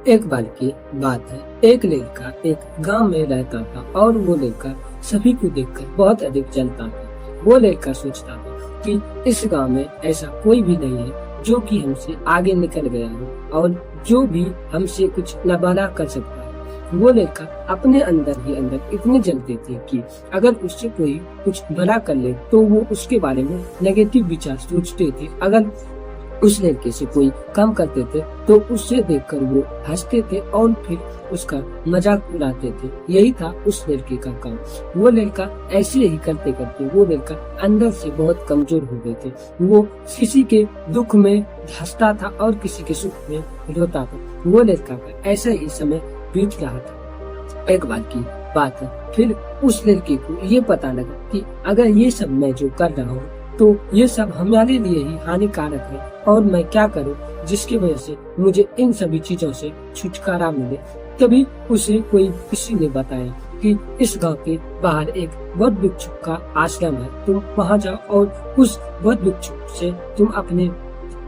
एक बार की बात है, एक लड़का एक गांव में रहता था और वो लड़का सभी को देखकर बहुत अधिक जलता था। वो लड़का सोचता था कि इस गांव में ऐसा कोई भी नहीं है जो कि हमसे आगे निकल गया हो और जो भी हमसे कुछ न बड़ा कर सकता है। वो लड़का अपने अंदर ही अंदर इतने जलते थे कि अगर उससे कोई कुछ बड़ा कर ले तो वो उसके बारे में नेगेटिव विचार सोचते थे। अगर उस लड़के से कोई काम करते थे तो उससे देखकर वो हंसते थे और फिर उसका मजाक उड़ाते थे। यही था उस लड़के का काम। वो लड़का ऐसे ही करते करते वो लड़का अंदर से बहुत कमजोर हो गए थे। वो किसी के दुख में हंसता था और किसी के सुख में रोता था। वो लड़का का ऐसा ही समय बीत रहा था। एक बार की बात है, फिर उस लड़के को ये पता लगा कि अगर ये सब मैं जो कर रहा हूँ तो ये सब हमारे लिए ही हानिकारक है और मैं क्या करूं जिसकी वजह से मुझे इन सभी चीजों से छुटकारा मिले। तभी उसे किसी ने बताया कि इस गांव के बाहर एक बौद्ध भिक्षु का आश्रम है, तुम वहां जाओ और उस बौद्ध भिक्षु से तुम अपने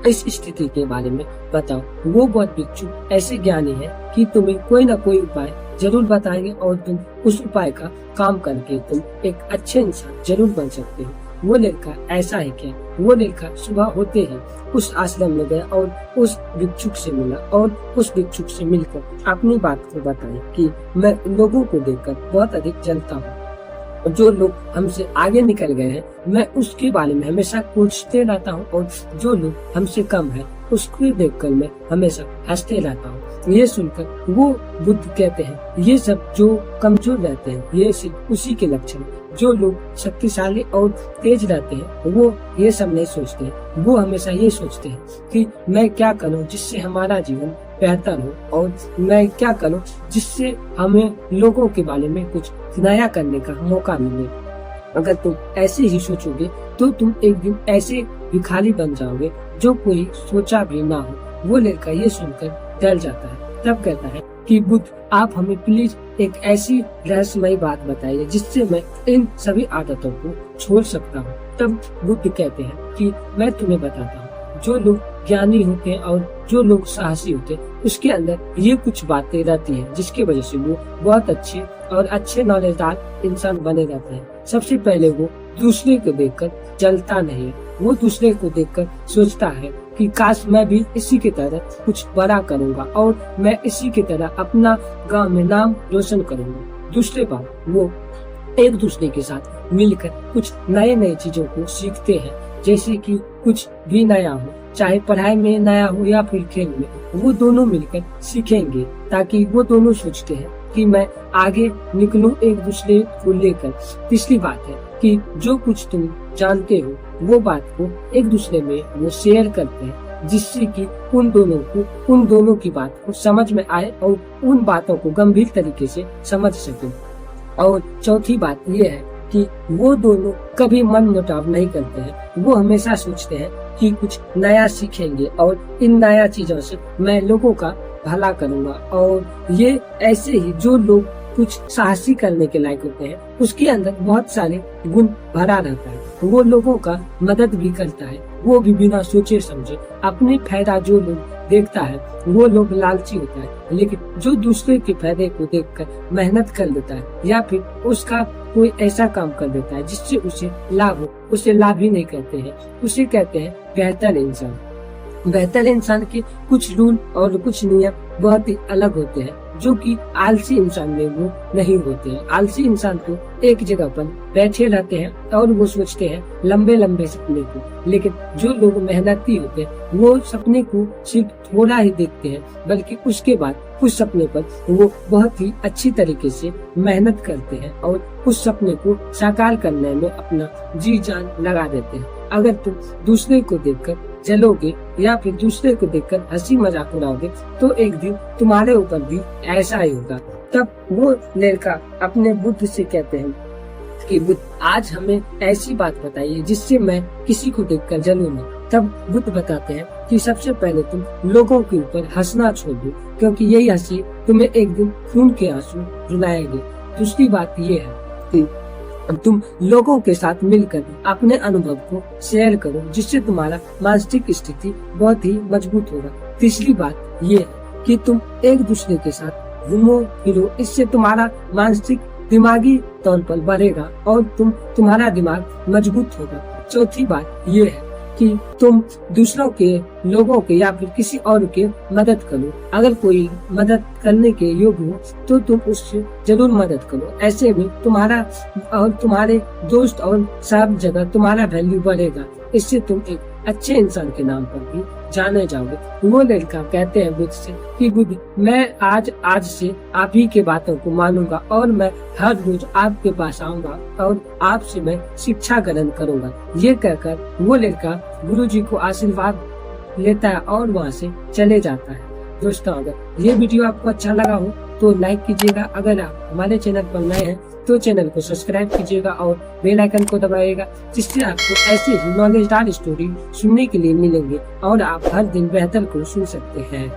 इस स्थिति के बारे में बताओ। वो बौद्ध भिक्षु ऐसे ज्ञानी है कि तुम्हें कोई न कोई उपाय जरूर बताएंगे और तुम उस उपाय का काम करके तुम एक अच्छे इंसान जरूर बन सकते हो। वो लड़का ऐसा ही क्या, वो लड़का सुबह होते ही उस आश्रम में गया और उस भिक्षुक से मिला और उस भिक्षुक से मिलकर अपनी बात को बताई कि मैं लोगों को देखकर बहुत अधिक जलता हूँ। जो लोग हमसे आगे निकल गए हैं मैं उसके बारे में हमेशा पूछते रहता हूँ और जो लोग हमसे कम है उसको देखकर मैं हमेशा हंसते रहता हूँ। ये सुनकर वो बुद्ध कहते हैं ये सब जो कमजोर रहते हैं ये सिर्फ उसी के लक्षण। जो लोग शक्तिशाली और तेज रहते हैं वो ये सब नहीं सोचते हैं। वो हमेशा ये सोचते हैं कि मैं क्या करूं जिससे हमारा जीवन बेहतर हो और मैं क्या करूं जिससे हमें लोगों के बारे में कुछ नया करने का मौका मिले। अगर तुम ऐसे ही सोचोगे तो तुम एक दिन ऐसे भिखारी बन जाओगे जो कोई सोचा भी ना हो। वो लड़का ये सुनकर डर जाता है। तब कहता है कि बुद्ध आप हमें प्लीज एक ऐसी रहस्यमयी बात बताइए जिससे मैं इन सभी आदतों को छोड़ सकता हूँ। तब बुद्ध कहते हैं कि मैं तुम्हें बताता हूँ, जो लोग ज्ञानी होते हैं और जो लोग साहसी होते हैं उसके अंदर ये कुछ बातें रहती हैं जिसकी वजह से वो बहुत अच्छे और अच्छे नॉलेजदार इंसान बने रहते हैं। सबसे पहले वो दूसरे को देखकर जलता नहीं है। वो दूसरे को देखकर सोचता है कि काश मैं भी इसी की तरह कुछ बड़ा करूंगा और मैं इसी की तरह अपना गांव में नाम रोशन करूंगा। दूसरी बात, वो एक दूसरे के साथ मिलकर कुछ नए नए चीजों को सीखते हैं। जैसे कि कुछ भी नया हो, चाहे पढ़ाई में नया हो या फिर खेल में, वो दोनों मिलकर सीखेंगे ताकि वो दोनों सोचते हैं कि मैं आगे निकलूं एक दूसरे को लेकर। तीसरी बात है कि जो कुछ तुम जानते हो वो बात को एक दूसरे में वो शेयर करते हैं जिससे कि उन दोनों की बात को समझ में आए और उन बातों को गंभीर तरीके से समझ सके। और चौथी बात ये है कि वो दोनों कभी मन मुटाव नहीं करते हैं। वो हमेशा सोचते हैं कि कुछ नया सीखेंगे और इन नया चीजों से मैं लोगों का भला करूंगा। और ये ऐसे ही जो लोग कुछ साहसी करने के लायक होते हैं उसके अंदर बहुत सारे गुण भरा रहता है। वो लोगों का मदद भी करता है, वो भी बिना सोचे समझे अपने फायदा जो लोग देखता है वो लोग लालची होता है। लेकिन जो दूसरे के फायदे को देखकर मेहनत कर लेता है या फिर उसका कोई ऐसा काम कर देता है जिससे उसे लाभ हो, उसे लाभ ही नहीं कहते हैं, उसे कहते हैं बेहतर इंसान। बेहतर इंसान के कुछ रूल और कुछ नियम बहुत ही अलग होते हैं जो कि आलसी इंसान में वो नहीं होते हैं। आलसी इंसान तो एक जगह पर बैठे रहते हैं और वो सोचते हैं लंबे लंबे सपने को। लेकिन जो लोग मेहनती होते हैं वो सपने को सिर्फ थोड़ा ही देखते हैं, बल्कि उसके बाद उस सपने पर वो बहुत ही अच्छी तरीके से मेहनत करते हैं और उस सपने को साकार करने में अपना जी जान लगा देते हैं। अगर तुम दूसरे को देखकर जलोगे या फिर दूसरे को देखकर हंसी मजाक उड़ाओगे तो एक दिन तुम्हारे ऊपर भी ऐसा ही होगा। तब वो लड़का अपने बुद्ध से कहते हैं कि बुद्ध आज हमें ऐसी बात बताइए जिससे मैं किसी को देखकर जलूं ना। तब बुद्ध बताते हैं कि सबसे पहले तुम लोगों के ऊपर हंसना छोड़ दो क्योंकि यही हंसी तुम्हें एक दिन खून के आंसू रुलाएगी। दूसरी बात ये है कि तुम लोगों के साथ मिलकर अपने अनुभव को शेयर करो जिससे तुम्हारा मानसिक स्थिति बहुत ही मजबूत होगा। तीसरी बात ये है कि तुम एक दूसरे के साथ घूमो फिरो, इससे तुम्हारा मानसिक दिमागी तौर पर बढ़ेगा और तुम्हारा दिमाग मजबूत होगा। चौथी बात ये है कि तुम दूसरों के, लोगों के या फिर किसी और के मदद करो। अगर कोई मदद करने के योग्य हो तो तुम उससे जरूर मदद करो। ऐसे में तुम्हारा और तुम्हारे दोस्त और सब जगह तुम्हारा वैल्यू बढ़ेगा। इससे तुम एक अच्छे इंसान के नाम पर भी जाने जाओगे। वो लड़का कहते हैं बुद्ध से कि बुद्ध, मैं आज से आप ही के बातों को मानूंगा और मैं हर रोज आपके पास आऊंगा और आपसे मैं शिक्षा ग्रहण करूंगा। ये कहकर वो लड़का गुरुजी को आशीर्वाद लेता है और वहाँ से चले जाता है। दोस्तों, अगर ये वीडियो आपको अच्छा लगा हो तो लाइक कीजिएगा। अगर आप हमारे चैनल पर नए हैं तो चैनल को सब्सक्राइब कीजिएगा और बेल आइकन को दबाइएगा, जिससे आपको ऐसी ही नॉलेजदार स्टोरी सुनने के लिए मिलेंगे और आप हर दिन बेहतर को सुन सकते हैं।